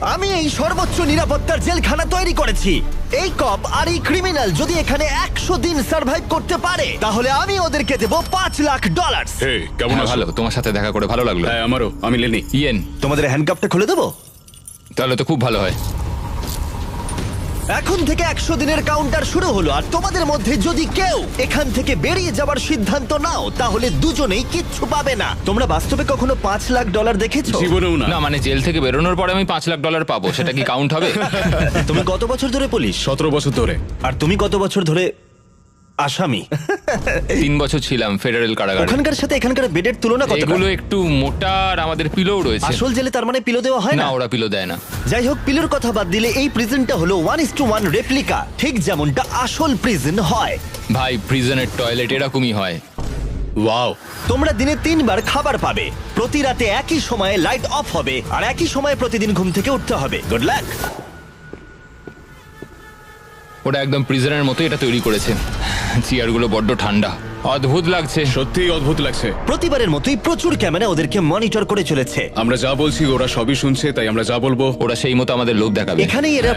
আমি এই সর্বোচ্চ নিরাপত্তার জেলখানা তৈরি করেছি। এই কপ আর এই ক্রিমিনাল যদি এখানে 100 দিন সার্ভাইভ করতে পারে তাহলে আমি ওদেরকে দেব $5,00,000। হে, কেমন হ্যাঁ, আছো? ভালো, তোমার সাথে দেখা করে ভালো লাগলো। হ্যাঁ, আমারও। আমি লেনি। ইয়েন, তোমাদের হ্যান্ডকাপটা খুলে দেবো? তাহলে তো খুব ভালো হয়। এখন থেকে 100 দিনের কাউন্টার শুরু হলো, আর তোমাদের মধ্যে যদি কেউ এখান থেকে বেরিয়ে যাবার সিদ্ধান্ত নাও তাহলে দুজনেই কিচ্ছু পাবে না। তোমরা বাস্তবে কখনো $5,00,000 দেখেছো? জীবনেও না। না মানে জেল থেকে বেরোনোর পরে আমি $5,00,000 পাবো, সেটা কি কাউন্ট হবে? তুমি কত বছর ধরে পুলিশ? 17 বছর ধরে। আর তুমি কত বছর ধরে আসামি? 3 বছর ছিলাম ফেডারেল কারাগারে। ওখানকার সাথে এখানকার বেডের তুলনা কত? এগুলো একটু মোটা আর আমাদের পিলোও রয়েছে। আসল জেলে তার মানে পিলো দেওয়া হয় না, না? ওরা পিলো দেয় না। যাই হোক, পিলোর কথা বাদ দিলে এই প্রিজনটা হলো 1:1 রেপ্লিকা, ঠিক যেমনটা আসল প্রিজন হয়। ভাই, প্রিজনের টয়লেট এরকমই হয়। ওয়াও। তোমরা দিনে 3 বার খাবার পাবে, প্রতি রাতে একই সময়ে লাইট অফ হবে, আর একই সময়ে প্রতিদিন ঘুম থেকে উঠতে হবে। Good luck. ওটা একদম প্রিজনের মতো এটা তৈরি করেছে। চেয়ারগুলো বড্ড ঠান্ডা, অদ্ভুত লাগছে। সত্যিই অদ্ভুত লাগছে। প্রতিবারের মতোই প্রচুর ক্যামেরা ওদেরকে মনিটর করে চলেছে। আমরা যা বলছি ওরা সবই শুনছে, তাই আমরা যা বলবো। ওরা সেই মতো আমাদের লোভ দেখাবে। এখানেই এরা